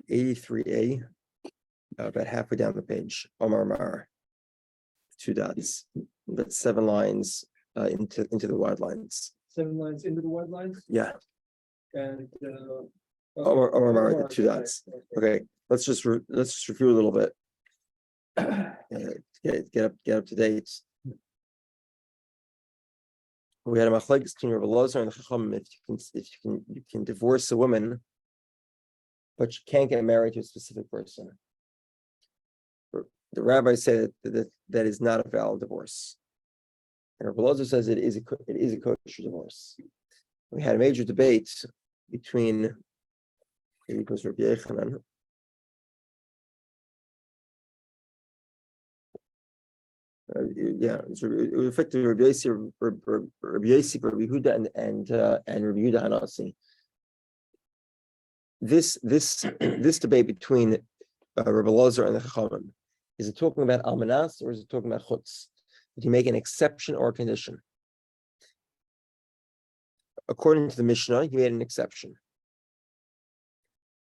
83a, about halfway down the page. Omar Mar, 2 dots, but 7 lines into the wide lines. 7 lines into the wide lines, Yeah. and Omar Mar, the 2 dots. Okay, let's just review a little bit. Get up to date. We had a machlekes between Rabbi Elazar and the Chacham. If you can divorce a woman, but you can't get married to a specific person. The rabbis say that is not a valid divorce. And Rabbi Elazar says it is a kosher divorce. We had a major debate between, it was Rabbi Yehudah. It was effectively Rabbi Yossi, Rabbi Yehudah, and Rabbi Yehudah Hanasi. This debate between Rabbi Elazar and the Chachamim, is it talking about almanas or is it talking about chutz? Did he make an exception or a condition? According to the Mishnah, he made an exception.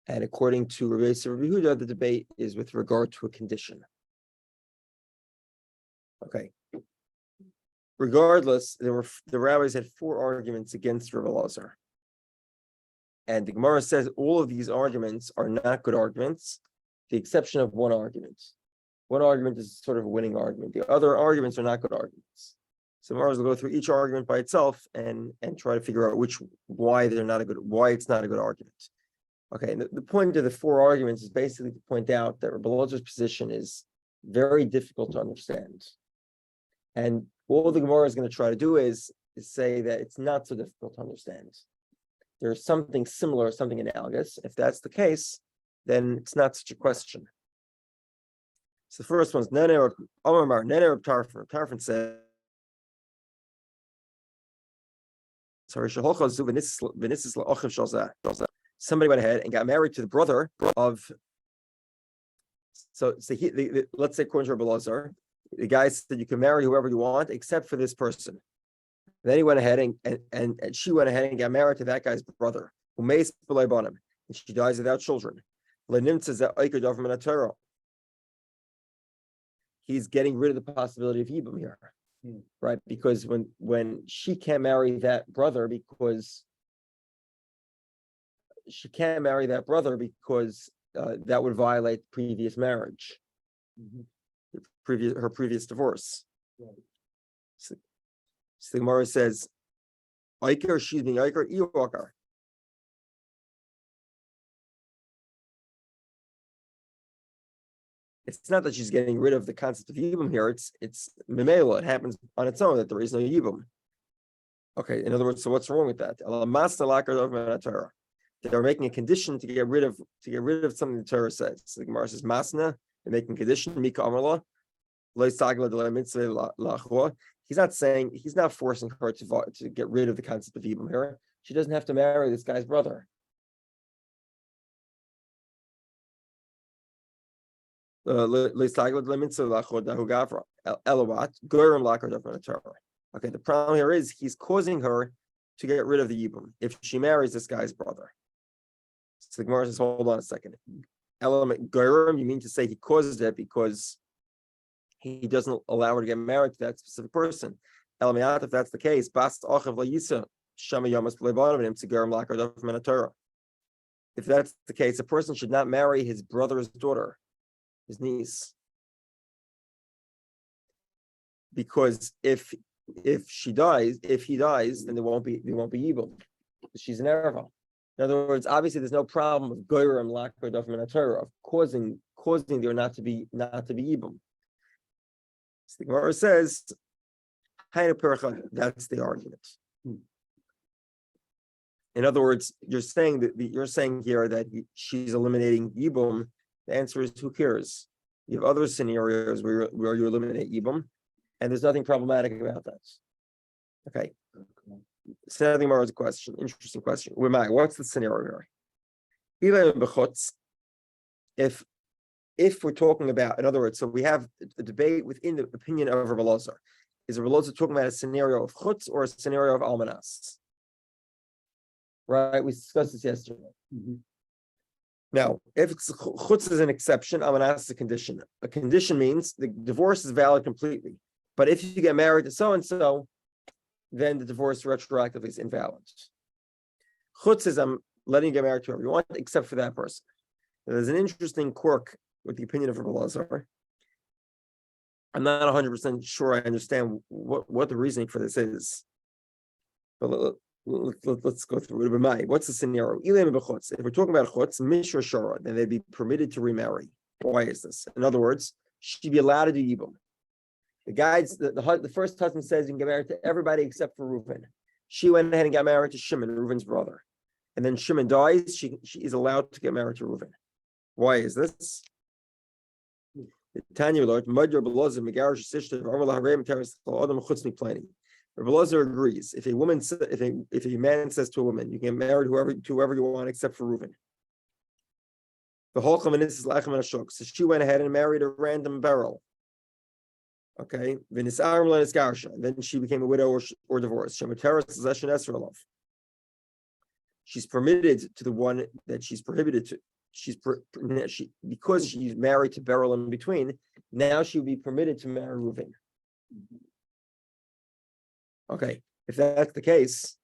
And according to Rabbi Yehudah, the debate is with regard to a condition. Okay. Regardless, the rabbis had 4 arguments against Rabbi Elazar. And the Gemara says all of these arguments are not good arguments, with the exception of one argument. One argument is sort of a winning argument. The other arguments are not good arguments. So Gemara will go through each argument by itself and try to figure out why it's not a good argument. Okay, and the point of the 4 arguments is basically to point out that Rabbi Elazar's position is very difficult to understand. And all the Gemara is going to try to do is say that it's not so difficult to understand. There's something similar, something analogous. If that's the case, then it's not such a question. So the first one's Nene Tarfon. Tarfon said, somebody went ahead and got married to the brother of. So let's say according to Rabbi Elazar, the guy said you can marry whoever you want except for this person. Then he went ahead and she went ahead and got married to that guy's brother, who may and she dies without children. He's getting rid of the possibility of yibum here, right? Because when she can't marry that brother because that would violate previous marriage, her previous divorce. Right. So the Gemara says, "Iker, she's being Iker, Iwakar." It's not that she's getting rid of the concept of yibum here. It's memela. It happens on its own that there is no yibum. Okay. In other words, so what's wrong with that? They're making a condition to get rid of something the Torah says. So the Gemara says, "Masna." They're making a condition. Mika Amrla. He's not saying, he's not forcing her to get rid of the concept of yibum here. She doesn't have to marry this guy's brother. Okay, the problem here is he's causing her to get rid of the yibum if she marries this guy's brother. So the Gemara says, hold on a second. Element goyim, you mean to say he causes it because he doesn't allow her to get married to that specific person? Element, if that's the case, if that's the case, a person should not marry his brother's daughter, his niece, because if he dies, then there won't be yibum. She's an erva. In other words, obviously, there's no problem with goyim lakar daf min haTorah of causing there not to be yibum. So the Gemara says, that's the argument. In other words, you're saying here that she's eliminating yibum. The answer is, who cares? You have other scenarios where you eliminate yibum, and there's nothing problematic about that. Okay. So the Gemara is a question, interesting question. What's the scenario here? If we're talking about, in other words, so we have a debate within the opinion of Rabbi Elazar. Is Rabbi Elazar talking about a scenario of chutz or a scenario of almanas? Right, we discussed this yesterday. Now, if it's chutz is an exception, almanas is a condition. A condition means the divorce is valid completely. But if you get married to so-and-so, then the divorce retroactively is invalid. Chutz is I'm letting you get married to whoever you want, except for that person. Now, there's an interesting quirk with the opinion of Rabbi Lazar. I'm not 100% sure I understand what the reasoning for this is. But let's go through it. What's the scenario? If we're talking about chutz, mishra shara, then they'd be permitted to remarry. Why is this? In other words, she'd be allowed to do yibum. The guides, the first husband says you can get married to everybody except for Reuven. She went ahead and got married to Shimon, Reuven's brother. And then Shimon dies, she is allowed to get married to Reuven. Why is this? Tanya Lord, Madra Belazar, Megarish Sishta, Armala Harem, Teres, Adam Chutzmi planning. Belazar agrees. If a man says to a woman, you can get married to whoever you want except for Reuven. The whole is Lachem and Ashok. So she went ahead and married a random barrel. Okay, then she became a widow or divorced. She's permitted to the one that she's prohibited to. Because she's married to Beryl in between. Now she would be permitted to marry Reuven. Okay, if that's the case,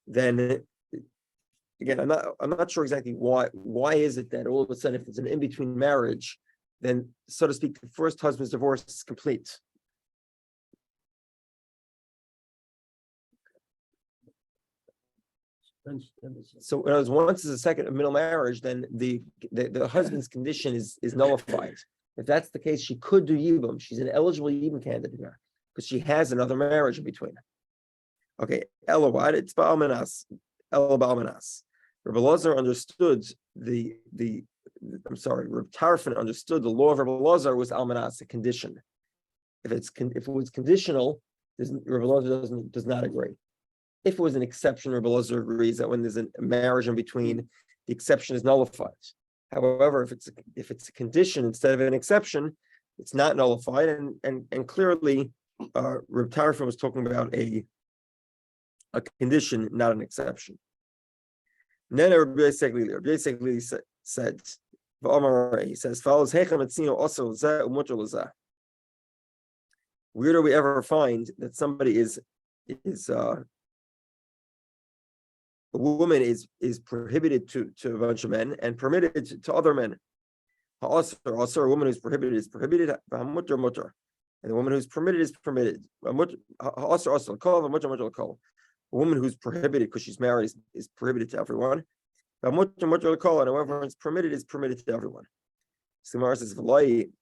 then again, I'm not sure exactly why is it that all of a sudden, if it's an in-between marriage, then, so to speak, the first husband's divorce is complete. So in other words, once it's a middle marriage, then the husband's condition is nullified. If that's the case, she could do yibum. She's an eligible yibum candidate here because she has another marriage in between. Okay, Elawad, it's ba'almanas. Elaba'almanas. Rabbi Lazar understood Reb Tarfon understood the law of Rabbi Lazar was almanas, a condition. If it was conditional, Rabbi Lazar does not agree. If it was an exception, Rabbi Lazar agrees that when there's a marriage in between, the exception is nullified. However, if it's a condition instead of an exception, it's not nullified, and clearly, Reb Tarfon was talking about a condition, not an exception. And then Rabbi Yehudah said, he says, follows where do we ever find that somebody is a woman is prohibited to a bunch of men and permitted to other men? Also, a woman who's prohibited is prohibited, and the woman who's permitted is permitted. A woman who's prohibited because she's married is prohibited to everyone. And whoever is permitted to everyone. Gemara says,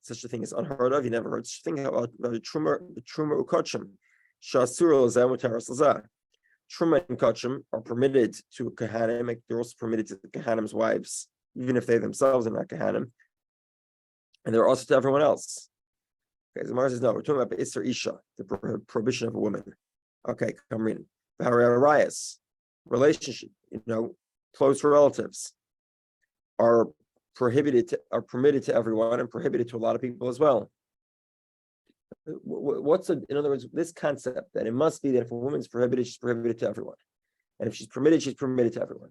such a thing is unheard of. You never heard such a thing about the truma ukachim. Truma and kachim are permitted to kahanim. They're also permitted to the kahanim's wives, even if they themselves are not kahanim. And they're also to everyone else. Okay, Gemara says, no, we're talking about Isser Isha, the prohibition of a woman. Okay, come in. Relationship, close relatives are permitted to everyone and prohibited to a lot of people as well. In other words, this concept that it must be that if a woman's prohibited, she's prohibited to everyone. And if she's permitted to everyone.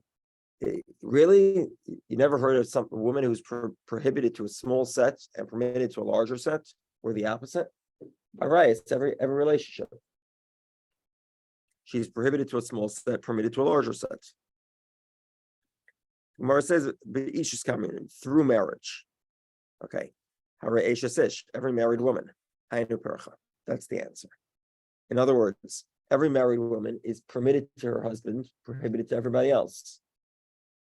Really? You never heard of a woman who's prohibited to a small set and permitted to a larger set, or the opposite? All right, it's every relationship. She's prohibited to a small set, permitted to a larger set. Gemara says, "Be'ishus coming through marriage." Okay, every married woman. That's the answer. In other words, every married woman is permitted to her husband, prohibited to everybody else.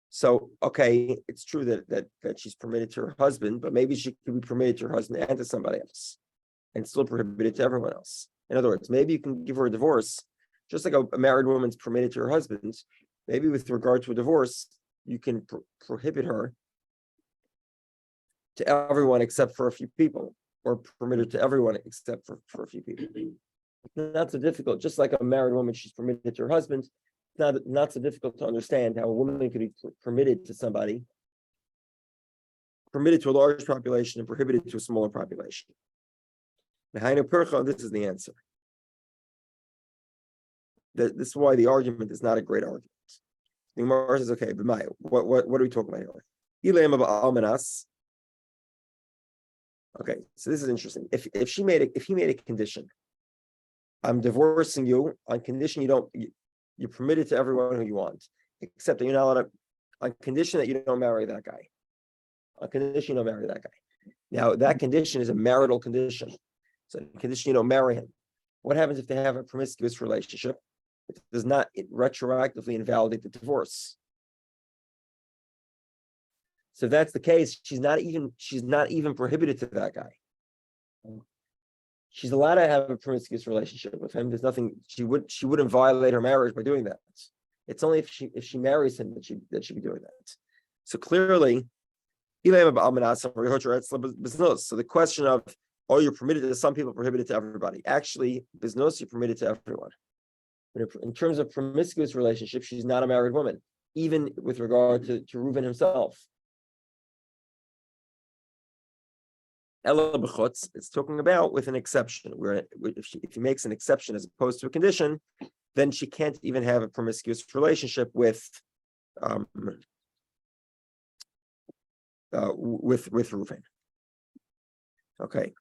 So, okay, it's true that she's permitted to her husband, but maybe she could be permitted to her husband and to somebody else, and still prohibited to everyone else. In other words, maybe you can give her a divorce. Just like a married woman's permitted to her husband, maybe with regard to a divorce, you can prohibit her to everyone except for a few people, or permitted to everyone except for a few people. Not so difficult. Just like a married woman, she's permitted to her husband. Not so difficult to understand how a woman could be permitted to somebody, permitted to a large population and prohibited to a smaller population. This is the answer. This is why the argument is not a great argument. The Gemara says, okay, but what are we talking about here? Okay, so this is interesting. If he made a condition, I'm divorcing you on condition you're permitted to everyone who you want, except that you're not allowed to, on condition that you don't marry that guy. On condition you don't marry that guy. Now that condition is a marital condition. So the condition you don't marry him. What happens if they have a promiscuous relationship? It does not retroactively invalidate the divorce. So if that's the case, she's not even prohibited to that guy. She's allowed to have a promiscuous relationship with him. There's nothing she wouldn't violate her marriage by doing that. It's only if she marries him that she'd be doing that. So clearly, so the question of, oh, you're permitted to some people, prohibited to everybody. Actually, biznos, you're permitted to everyone. But in terms of promiscuous relationship, she's not a married woman, even with regard to Reuven himself. Ella b'chutz, it's talking about with an exception, where if he makes an exception as opposed to a condition, then she can't even have a promiscuous relationship with Reuven. Okay.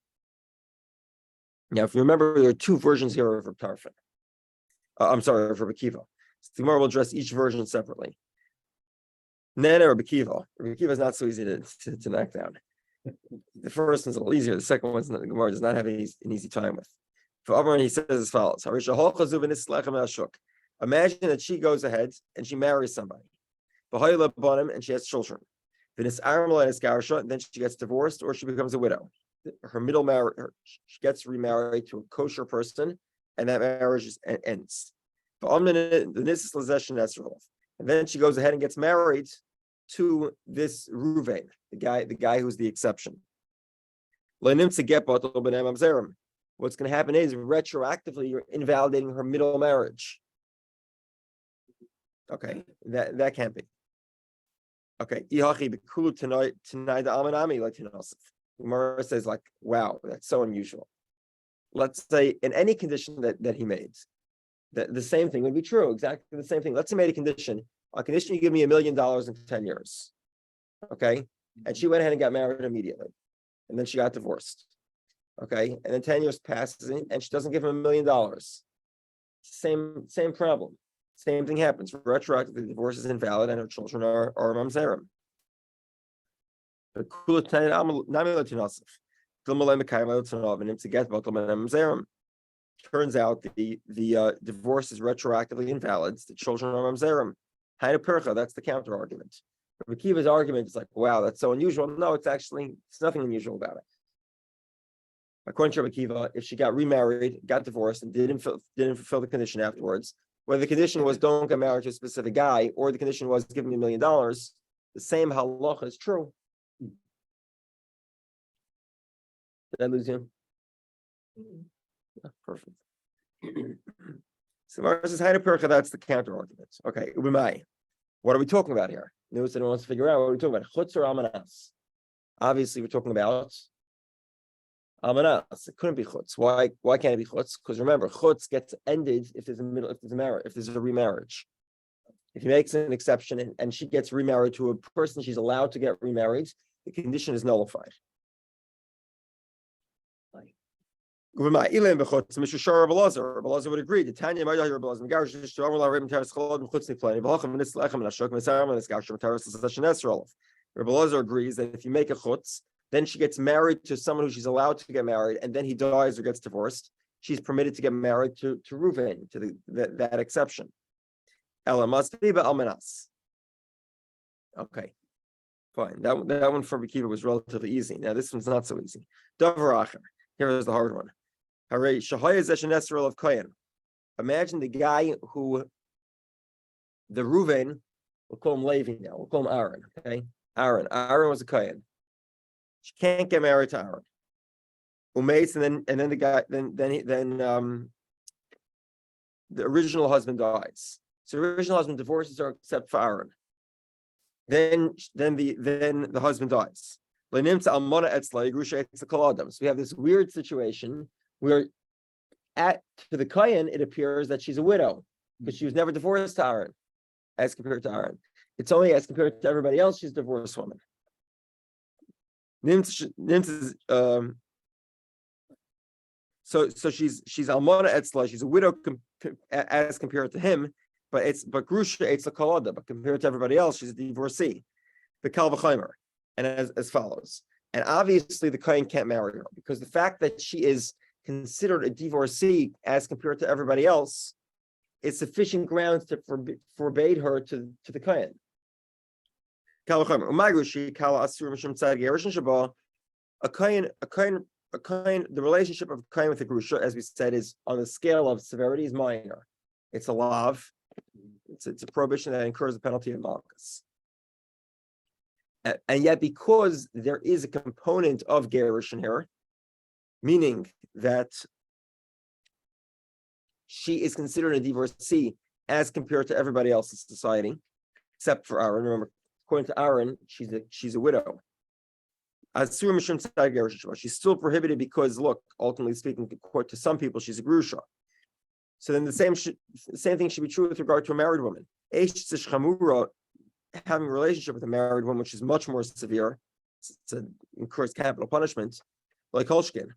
Now, if you remember, there are two versions here of Reb Tarfon. Of Rabbi Kiva. So the Gemara will address each version separately. Nana or Rabbi Kiva. Rabbi Kiva is not so easy to knock down. The first one's a little easier. The second one's the Gemara does not have an easy time with. For Abraham, he says as follows: imagine that she goes ahead and she marries somebody, and she has children. Then she gets divorced or she becomes a widow. Her middle marriage, she gets remarried to a kosher person, and that marriage ends. And then she goes ahead and gets married to this Reuven, the guy who's the exception. What's going to happen is retroactively you're invalidating her middle marriage. Okay, that can't be. Okay, Gemara says, like, wow, that's so unusual. Let's say in any condition that he made, that the same thing would be true, exactly the same thing. Let's say he made a condition you give me $1 million in 10 years. Okay, and she went ahead and got married immediately, and then she got divorced. Okay, and then 10 years passes and she doesn't give him $1 million. Same problem. Same thing happens. Retroactively, the divorce is invalid and her children are mamzerim. Turns out the divorce is retroactively invalid. The children are mamzerim. That's the counter argument. Rabbi Kiva's argument is like, wow, that's so unusual. No, it's nothing unusual about it. According to Rabbi Kiva, if she got remarried, got divorced, and didn't fulfill the condition afterwards, whether the condition was don't get married to a specific guy, or the condition was give me $1 million, the same halacha is true. Did I lose you? Yeah, perfect. So Mara says, that's the counter argument. Okay, Umay. What are we talking about here? Notice anyone wants to figure out what we're talking about. Chutz or almanas? Obviously, we're talking about almanas. It couldn't be chutz. Why can't it be chutz? Because remember, chutz gets ended if there's a remarriage. If he makes an exception and she gets remarried to a person she's allowed to get remarried, the condition is nullified. Mr. Rabbi would agree. The Tanya Rabbi agrees that if you make a chutz, then she gets married to someone who she's allowed to get married, and then he dies or gets divorced. She's permitted to get married to Reuven, to that exception. Ella must be almanas. Okay, fine. That one for Rabbi was relatively easy. Now this one's not so easy. Davar acher. Here is the hard one. Imagine the guy who, the Reuven, we'll call him Levi now. We'll call him Aaron. Okay, Aaron was a kohen. She can't get married to Aaron. Umates, and then the guy, then the original husband dies. So the original husband divorces her except for Aaron. Then the husband dies. So we have this weird situation where to the kohen it appears that she's a widow. because she was never divorced to Aaron, as compared to Aaron. It's only as compared to everybody else, she's a divorced woman. So she's almana etzla, she's a widow as compared to him, but grusha it's a kolada, but compared to everybody else, she's a divorcee. The kal v'chaimer, and as follows. And obviously the kohen can't marry her because the fact that she is considered a divorcee as compared to everybody else is sufficient grounds to forbade her to the kohen. Kal v'chaimer, umagrushi kal asur mishum tzad gerushin shaba. A kohen, the relationship of kohen with a grusha, as we said, is on the scale of severity is minor. It's a lav. It's a prohibition that incurs the penalty of malchus. And yet, because there is a component of gerushin here, meaning that she is considered a divorcee as compared to everybody else in society, except for Aaron. Remember, according to Aaron, she's a widow. She's still prohibited because, look, ultimately speaking, to some people, she's a grusha. So then the same thing should be true with regard to a married woman. Having a relationship with a married woman, which is much more severe, it incurs capital punishment, like Holshkin.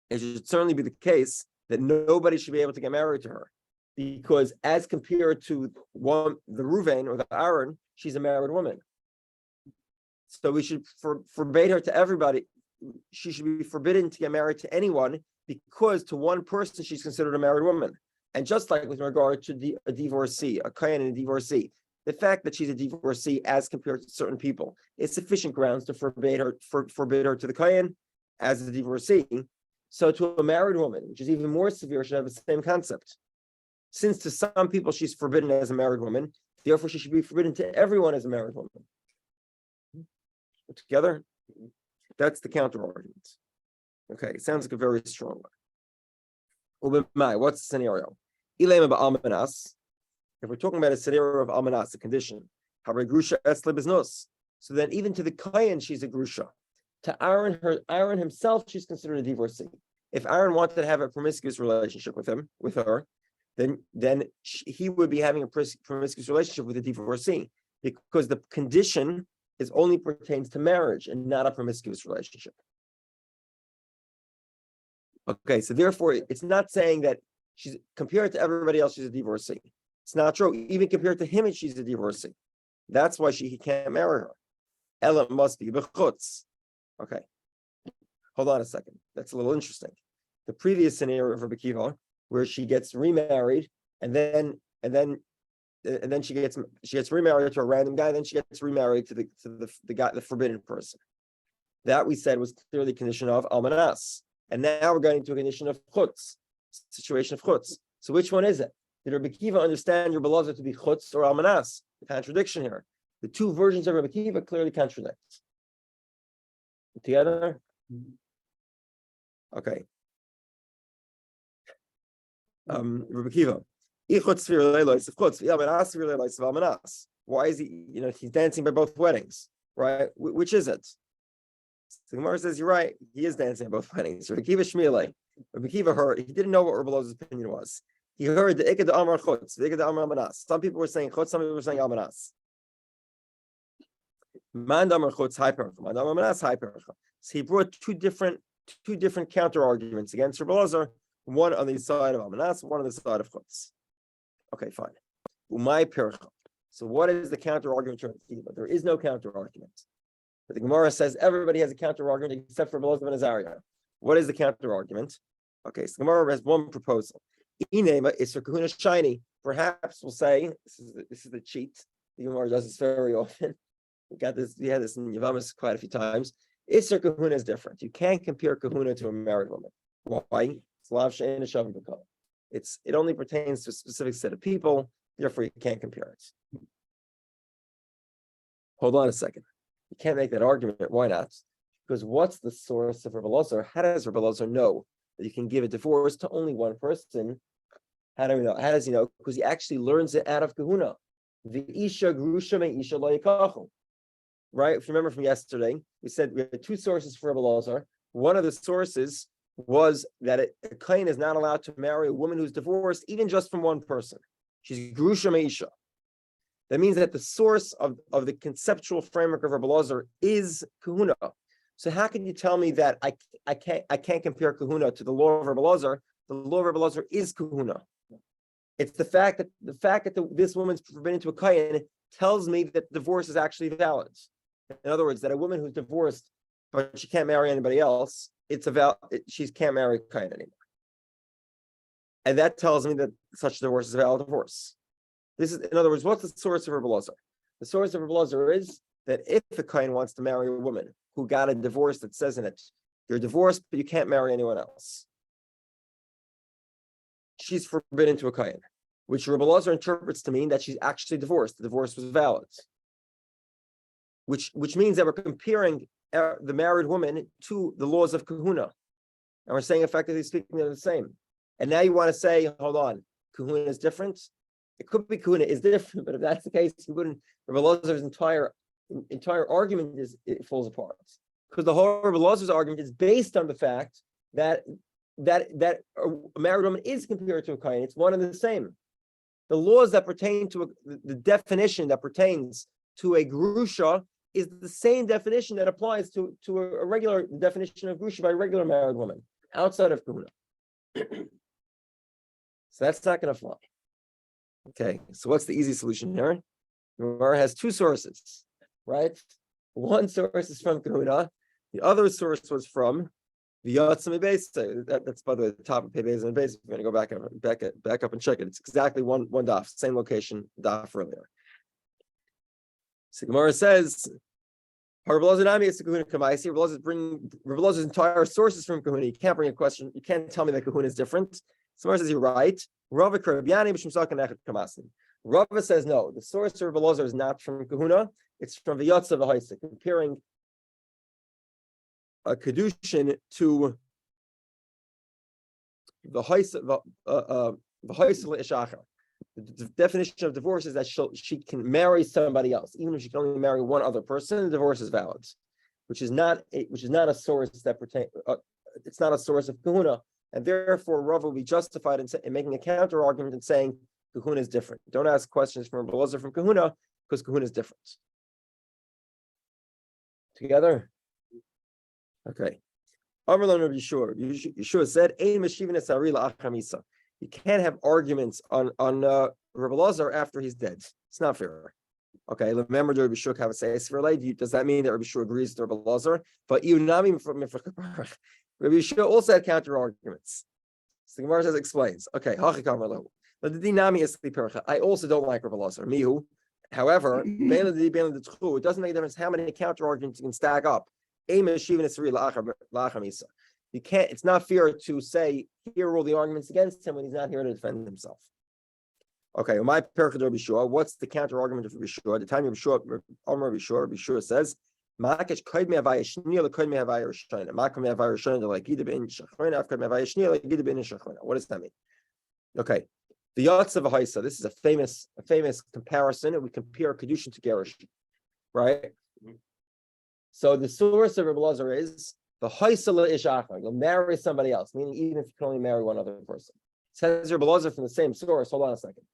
It should certainly be the case that nobody should be able to get married to her, because as compared to the Ruvain or the Aaron, she's a married woman. So we should forbade her to everybody. She should be forbidden to get married to anyone because to one person she's considered a married woman. And just like with regard to a divorcee, a kohen and a divorcee, the fact that she's a divorcee as compared to certain people is sufficient grounds to forbid her to the kohen as a divorcee. So to a married woman, which is even more severe, should have the same concept. Since to some people she's forbidden as a married woman, therefore she should be forbidden to everyone as a married woman. Together, that's the counter argument. Okay, it sounds like a very strong one. What's the scenario? If we're talking about a scenario of almanas, a condition, so then even to the kohen she's a grusha. To Aaron himself, she's considered a divorcee. If Aaron wanted to have a promiscuous relationship with her, then he would be having a promiscuous relationship with a divorcee, because the condition is only pertains to marriage and not a promiscuous relationship. Okay, so therefore, it's not saying that she's compared to everybody else, she's a divorcee. It's not true. Even compared to him, she's a divorcee. That's why he can't marry her. Ella must be b'chutz. Okay, hold on a second. That's a little interesting. The previous scenario of Rabbi Kiva, where she gets remarried and then she gets remarried to a random guy, then she gets remarried to the guy, the forbidden person. That we said was clearly a condition of almanas. And now we're going to a condition of chutz, situation of chutz. So which one is it? Did Rabbi Kiva understand your beloved to be chutz or almanas? The contradiction here. The two versions of Rabbi Kiva clearly contradict. Together? Okay. Rabbi Kiva. Why is he, he's dancing by both weddings, right? Which is it? The Gemara says, you're right, he is dancing at both weddings. Rabbi Kiva Shmilei. Rabbi Kiva heard, he didn't know what Rabbi Loz's opinion was. He heard the Ikad Amar Chutz, the Ikad Amar Amanas. Some people were saying Chutz, some people were saying Amanas. Man Amar Chutz, high percha. Man Amar Amanas, high percha. So he brought two different counter arguments against Rabbi Lozer, one on the side of Amanas, one on the side of Chutz. Okay, fine. Umay percha. So what is the counter argument to Rabbi Kiva? There is no counter argument. But the Gemara says everybody has a counter argument except for Belozah ben Azariah. What is the counter argument? Okay, so the Gemara has one proposal. Inema is for kahuna shiny. Perhaps we'll say this is the cheat. The Gemara does this very often. We had this in Yavamas quite a few times. Isser kahuna is different. You can't compare kahuna to a married woman. Why? It only pertains to a specific set of people. Therefore, you can't compare it. Hold on a second. You can't make that argument. Why not? Because what's the source of Rabbi Lozer? How does Rabbi Lozer know that you can give a divorce to only one person? How do we know? How does he know? Because he actually learns it out of kahuna. The isha grusha me isha lo yikachu. Right? If you remember from yesterday, we said we had two sources for Rabbi Lozer. One of the sources was that a kohen is not allowed to marry a woman who's divorced, even just from one person. She's grusha meisha. That means that the source of the conceptual framework of Rabbi Elazar is kahuna. So how can you tell me that I can't compare kahuna to the law of Rabbi Elazar? The law of Rabbi Elazar is kahuna. It's the fact that this woman's forbidden to a kohen tells me that divorce is actually valid. In other words, that a woman who's divorced but she can't marry anybody else, she can't marry a kohen anymore. And that tells me that such divorce is a valid divorce. This is, in other words, what's the source of Rabbi Elazar? The source of Rabbi Elazar is that if a kohen wants to marry a woman who got a divorce that says in it, you're divorced, but you can't marry anyone else, she's forbidden to a kohen, which Rabbi Elazar interprets to mean that she's actually divorced. The divorce was valid, which means that we're comparing the married woman to the laws of kahuna, and we're saying effectively speaking they're the same. And now you want to say, hold on, kahuna is different. It could be kahuna is different, but if that's the case, you wouldn't. Rabbi Elazar's entire argument it falls apart, because the whole Rabbi Elazar's argument is based on the fact that a married woman is compared to a kohen. It's one and the same. The laws that pertain to the definition that pertains to a grusha is the same definition that applies to a regular definition of grusha by a regular married woman outside of kahuna. So that's not going to fly. Okay, so what's the easy solution here? Gemara has two sources, right? One source is from kahuna. The other source was from the Yatzim base. That's by the way the top of Pei and base. We're going to go back up and check it. It's exactly one daf, same location daf earlier. So Gemara says, Rabbi Elazar's entire sources from kahuna. You can't bring a question. You can't tell me that kahuna is different. So Gemara says you're right. Rava says no. The source of Rabbi Elazar is not from kahuna. It's from the Yatsa v'Haisa, comparing a kedushin to the Haisa l'ishachar. The definition of divorce is that she can marry somebody else, even if she can only marry one other person. The divorce is valid, which is not a source that pertain. It's not a source of kahuna, and therefore Rav will be justified in making a counter argument and saying kahuna is different. Don't ask questions from Rabbi Elazar from kahuna because kahuna is different. Together, okay. Yeshua said, you can't have arguments on Rabbi Elazar after he's dead. It's not fair. Okay, remember, Rabbi Yeshua have a say. Does that mean that Rabbi Yeshua agrees with Rabbi Elazar? But Rabbi Yeshua also had counter arguments. So the Gemara explains. Okay, I also don't like Rabbi Elazar. Mihu. However, it doesn't make a difference how many counter arguments you can stack up. You can't. It's not fair to say here are all the arguments against him when he's not here to defend himself. Okay, my perchad Rabbi Yeshua. What's the counter argument of Rabbi Yeshua? The time Rabbi Yeshua says, what does that mean? Okay, the Yatsa v'Haisa. This is a famous comparison, and we compare kedushin to gerushin, right? So the source of Rabbi Elazar is the Haisa l'ishachar. You'll marry somebody else, meaning even if you can only marry one other person. Says Rabbi Elazar from the same source. Hold on a second.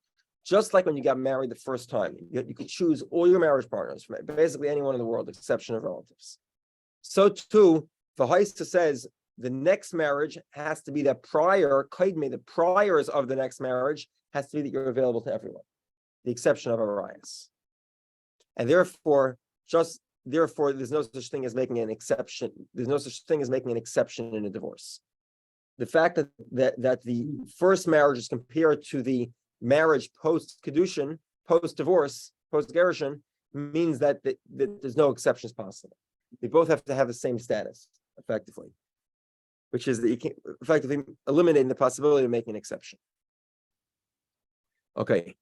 Just like when you got married the first time, you could choose all your marriage partners from basically anyone in the world, exception of relatives. So too, the Haisa says the next marriage has to be that the priors of the next marriage has to be that you're available to everyone, the exception of Arias. And therefore, there's no such thing as making an exception. There's no such thing as making an exception in a divorce. The fact that the first marriage is compared to the marriage post-kedushin, post-divorce, post-gerushin, means that there's no exceptions possible. They both have to have the same status, effectively, which is that you can effectively eliminating the possibility of making an exception. Okay.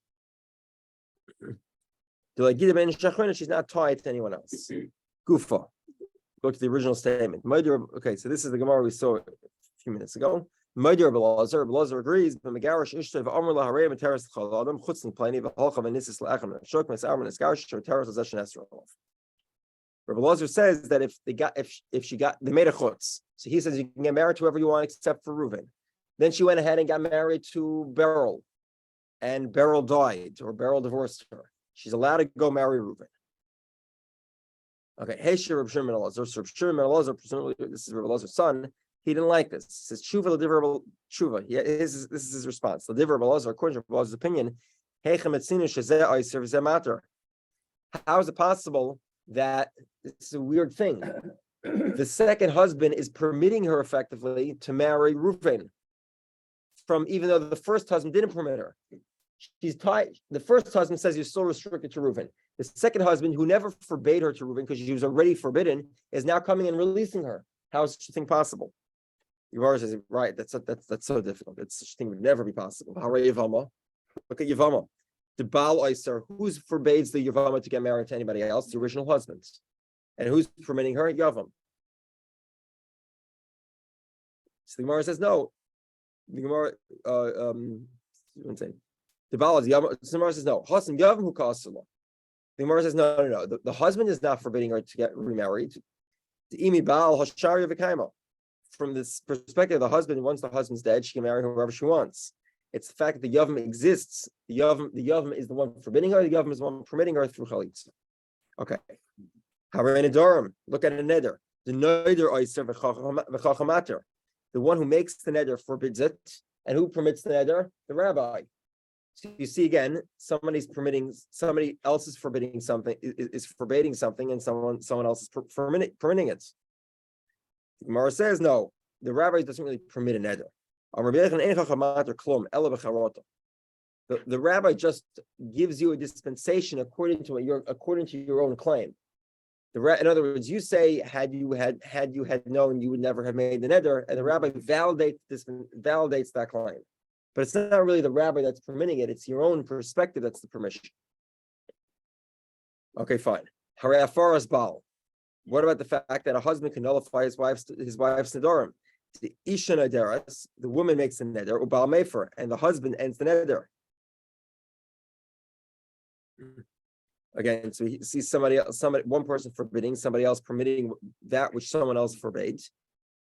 She's not tied to anyone else. Gufa. Go to the original statement. Okay, so this is the Gemara we saw a few minutes ago. Rabbi Elazar agrees, but Megarish Ishtav Amr Laharei Materis Chaladam Chutzin Pliny V'Holcha V'Nisis La'achem Shok Mes'Amr Neskash Teres Possession Esrolov. Rabbi Elazar says that if they made a chutz, so he says you can get married to whoever you want except for Reuven. Then she went ahead and got married to Beryl, and Beryl died or Beryl divorced her. She's allowed to go marry Reuven. Okay, hey, Reb Shimon Elazar. So Reb Shimon Elazar, presumably this is Rabbi Elazar's son. He didn't like this. He says Tshuva l'divrei Tshuva. This is his response. The divrei Rabbi Elazar, according to Rabbi Elazar's opinion, heichem etzinu shezeh oiser v'zeh mater. How is it possible that it's a weird thing? The second husband is permitting her effectively to marry Reuven, from even though the first husband didn't permit her. She's tied. The first husband says you're still restricted to Reuven. The second husband, who never forbade her to Reuven because she was already forbidden, is now coming and releasing her. How is such a thing possible? Yavara says, right, that's so difficult. Such a thing would never be possible. How are Yavama? Look at Yavama. The Baal Oyser, who forbids the Yavama to get married to anybody else? The original husband. And who's permitting her? Yavam. So the Gemara says, no. The Gemara, the Baal is Yavam. The Gemara says, no. Hasan Yavam who caused the Gemara says, no. The husband is not forbidding her to get remarried. The Imi Baal Hashari V'Kaima. From this perspective, the husband, once the husband's dead, she can marry whoever she wants. It's the fact that the Yavam exists. The Yavam is the one forbidding her. The Yavam is the one permitting her through Chalitza. Okay. Harein Adorim. Look at a neder. The neder Oyser v'chachamater. The one who makes the neder forbids it, and who permits the neder? The rabbi. So you see again, somebody else is forbidding something, is forbidding something, and someone else is permitting it. The Gemara says no. The rabbi doesn't really permit a neder. The rabbi just gives you a dispensation according to your own claim. In other words, you say had you had known, you would never have made the neder, and the rabbi validates that claim. But it's not really the rabbi that's permitting it; it's your own perspective that's the permission. Okay, fine. Harafaras Baal. What about the fact that a husband can nullify his wife's nedarim? The isha nederas, the woman makes the neder, or Baal mefer, and the husband ends the neder. Again, so he sees one person forbidding, somebody else permitting that which someone else forbade.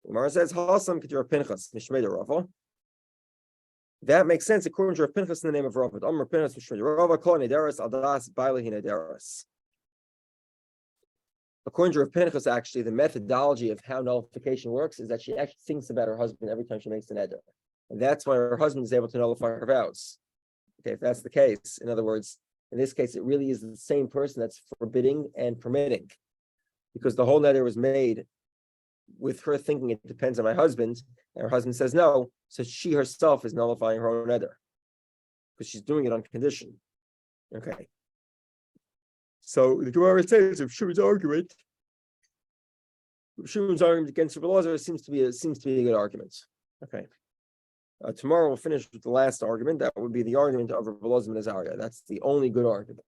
Gemara says, "Hasam k'tir Pinchas mishmei Rava." That makes sense according to Rav Pinchas in the name of Rava. Amar Pinchas mishmei Rava kol nederas adas bailehi nederas. According to Rav Pinchas, actually, the methodology of how nullification works is that she actually thinks about her husband every time she makes the neder, and that's why her husband is able to nullify her vows. Okay, if that's the case, in other words, in this case, it really is the same person that's forbidding and permitting, because the whole neder was made with her thinking it depends on my husband, and her husband says no, so she herself is nullifying her own neder because she's doing it on condition. Okay. So the Gemara says if Shimon's argument against Rabbi Elazar seems to be a good argument. Okay. Tomorrow we'll finish with the last argument. That would be the argument of Rabbi Elazar ben Azariah. That's the only good argument.